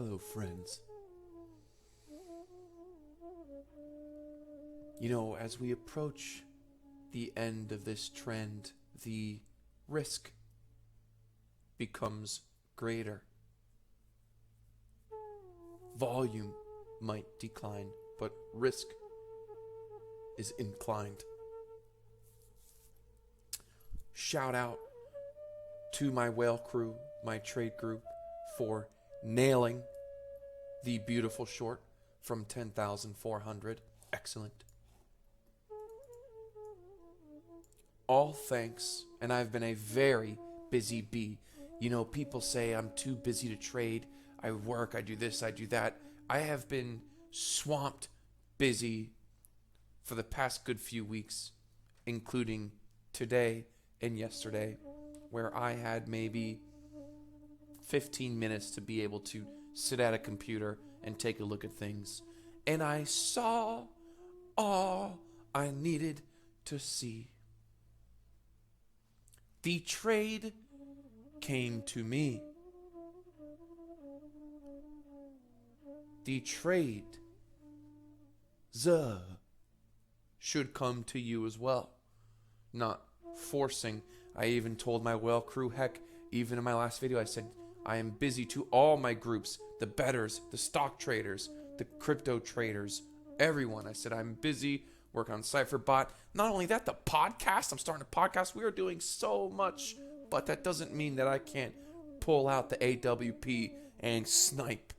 Hello, friends. You know, as we approach the end of this trend, the risk becomes greater. Volume might decline, but risk is inclined. Shout out to my whale crew, my trade group, for nailing the beautiful short from 10,400. Excellent. All thanks, and I've been a very busy bee. You know, people say I'm too busy to trade. I work, I do this, I do that. I have been swamped busy for the past good few weeks, including today and yesterday, where I had maybe 15 minutes to be able to sit at a computer and take a look at things. And I saw all I needed to see. The trade came to me. The trade should come to you as well. Not forcing. I even told my whale crew, heck, even in my last video, I said, I am busy to all my groups, the bettors, the stock traders, the crypto traders, everyone. I said, I'm busy, work on Cipher bot. Not only that, the podcast, I'm starting a podcast. We are doing so much, but that doesn't mean that I can't pull out the AWP and snipe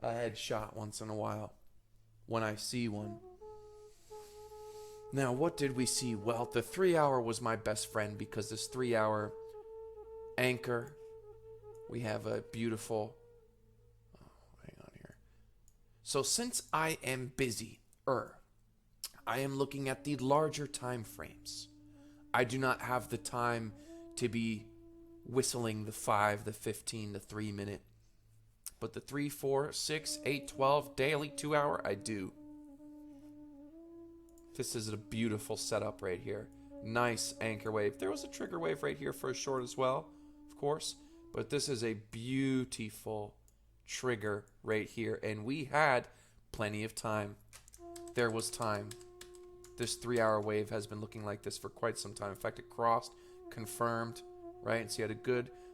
a headshot once in a while when I see one. Now, what did we see? Well, the 3 hour was my best friend because this 3 hour anchor, we have a beautiful, hang on here. So since I am busy, I am looking at the larger time frames. I do not have the time to be whistling the 5, the 15, the 3 minute. But the 3, 4, 6, 8, 12 daily 2 hour, I do. This is a beautiful setup right here. Nice anchor wave. There was a trigger wave right here for a short as well, of course. But this is a beautiful trigger right here. And we had plenty of time. There was time. This 3 hour wave has been looking like this for quite some time. In fact, it crossed, confirmed, right? And so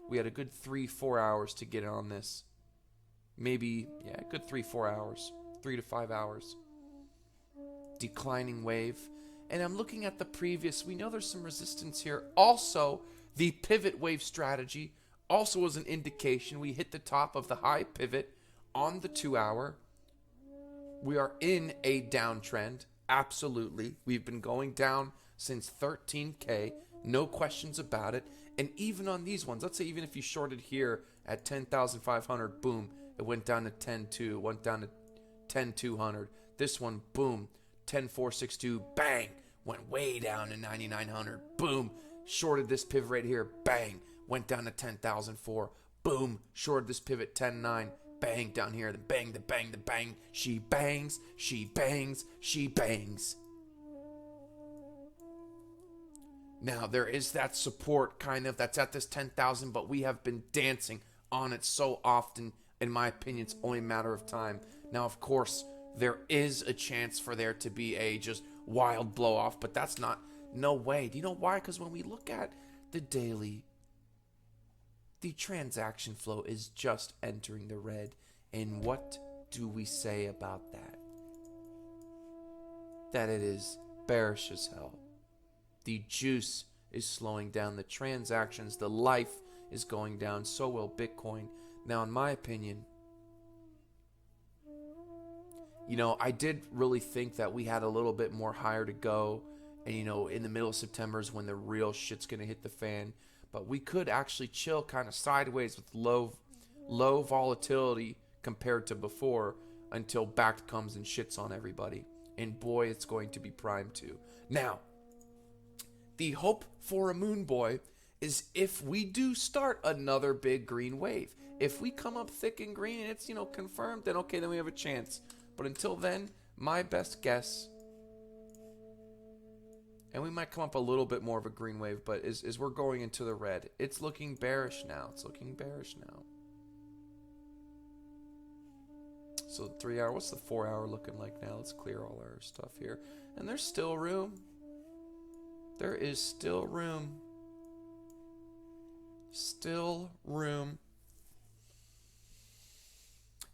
we had a good 3-4 hours to get on this. Maybe, yeah, a good 3-4 hours. 3 to 5 hours. Declining wave. And I'm looking at the previous. We know there's some resistance here. Also, the pivot wave strategy also was an indication. We hit the top of the high pivot on the 2 hour. We are in a downtrend. Absolutely. We've been going down since 13K. No questions about it. And even on these ones, let's say even if you shorted here at 10,500, boom, it went down to 10.2, went down to 10,200. This one, boom, 10,462, bang, went way down to 9,900. Boom, shorted this pivot right here, bang, went down to 10,004. Boom, shorted this pivot 10.9. Bang down here, the bang, the bang, the bang. She bangs, she bangs, she bangs. Now, there is that support kind of that's at this 10,000, but we have been dancing on it so often. In my opinion, it's only a matter of time. Now, of course, there is a chance for there to be a just wild blow off, but that's not, no way. Do you know why? Because when we look at the daily, the transaction flow is just entering the red. And what do we say about that? That it is bearish as hell. The juice is slowing down. The transactions, the life is going down. So will Bitcoin. Now, in my opinion, you know, I did really think that we had a little bit more higher to go. And, you know, in the middle of September is when the real shit's going to hit the fan. But we could actually chill kind of sideways with low volatility compared to before until back comes and shits on everybody. And boy, it's going to be primed too. Now, the hope for a moon boy is if we do start another big green wave. If we come up thick and green and it's, you know, confirmed, then okay, then we have a chance. But until then, my best guess, and we might come up a little bit more of a green wave, but is we're going into the red. It's looking bearish now. It's looking bearish now. So 3 hour, what's the 4 hour looking like now? Let's clear all our stuff here. And there's still room. There is still room. Still room.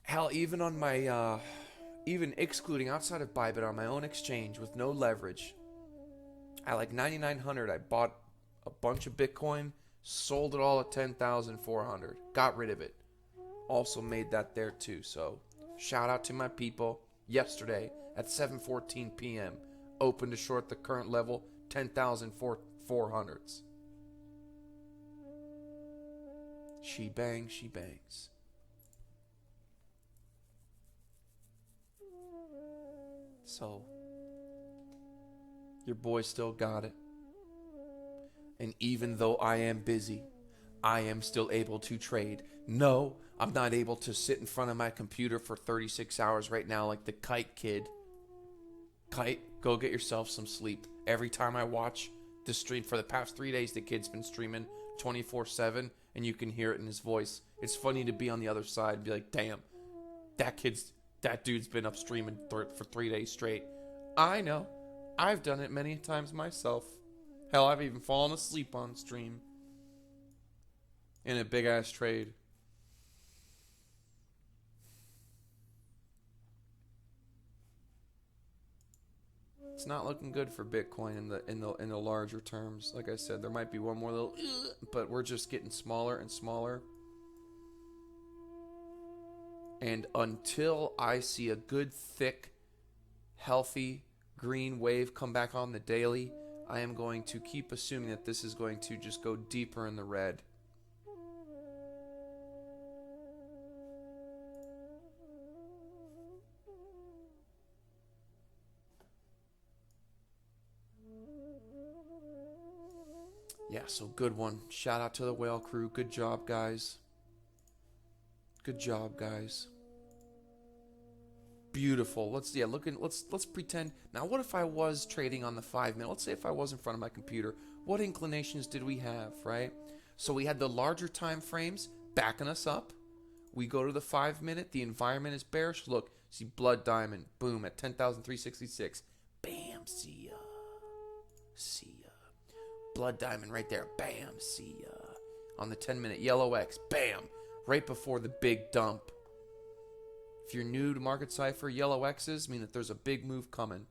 Hell, even on my, even excluding outside of Bybit on my own exchange with no leverage, at like 9,900, I bought a bunch of Bitcoin, sold it all at 10,400, got rid of it. Also made that there too. So shout out to my people. Yesterday at 7:14 p.m. opened to short the current level 10,400s. She bangs, she bangs. So your boy still got it. And even though I am busy, I am still able to trade. No, I'm not able to sit in front of my computer for 36 hours right now like the Kite kid. Kite, go get yourself some sleep. Every time I watch the stream for the past 3 days, the kid's been streaming 24/7, and you can hear it in his voice. It's funny to be on the other side and be like, damn, that dude's been up streaming for 3 days straight. I know. I've done it many times myself. Hell, I've even fallen asleep on stream in a big-ass trade. It's not looking good for Bitcoin in the larger terms. Like I said, there might be one more little, but we're just getting smaller and smaller. And until I see a good, thick, healthy green wave come back on the daily, I am going to keep assuming that this is going to just go deeper in the red. Yeah, so good one. Shout out to the whale crew. Good job, guys. Good job, guys. Beautiful. Let's pretend. Now, what if I was trading on the 5 minute? Let's say if I was in front of my computer, what inclinations did we have, right? So we had the larger time frames backing us up. We go to the 5 minute, the environment is bearish. Look, see blood diamond, boom, at 10,366. Bam, see ya. See ya. Blood diamond right there. Bam, see ya. On the 10 minute, yellow X, bam, right before the big dump. If you're new to market cipher, yellow X's mean that there's a big move coming.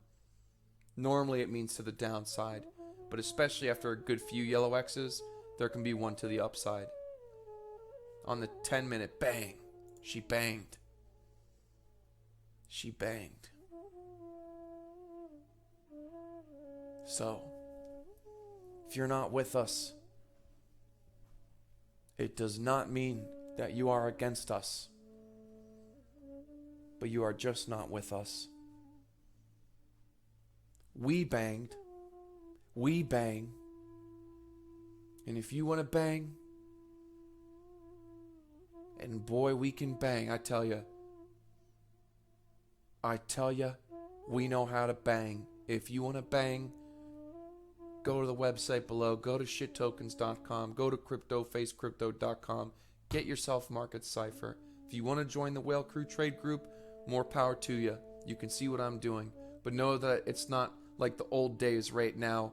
Normally it means to the downside, but especially after a good few yellow X's, there can be one to the upside. On the 10 minute, bang, she banged. She banged. So, if you're not with us, it does not mean that you are against us, but you are just not with us. We banged. We bang. And if you want to bang, and boy, we can bang, I tell you, we know how to bang. If you want to bang, go to the website below. Go to shittokens.com. Go to CryptoFaceCrypto.com. Get yourself market cipher. If you want to join the Whale Crew Trade Group, more power to you. You can see what I'm doing. But know that it's not like the old days right now.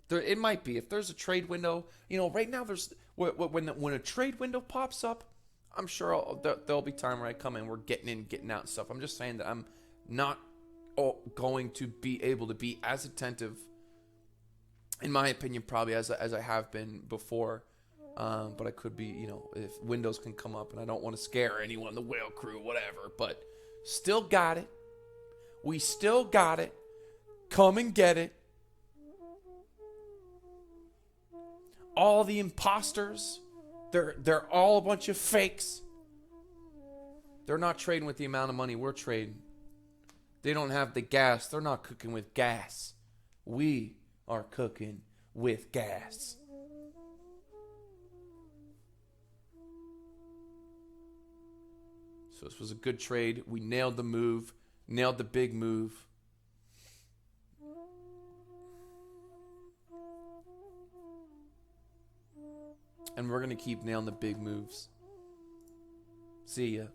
It might be. If there's a trade window, right now there's... When a trade window pops up, I'm sure there'll be time where I come in, we're getting in, getting out and stuff. I'm just saying that I'm not going to be able to be as attentive, in my opinion, probably as I have been before. But I could be, if windows can come up, and I don't want to scare anyone, the Whale Crew, whatever. But still got it. We still got it. Come and get it. All the imposters, they're all a bunch of fakes. They're not trading with the amount of money we're trading. They don't have the gas. They're not cooking with gas. We are cooking with gas. So this was a good trade. We nailed the move. Nailed the big move. And we're going to keep nailing the big moves. See ya.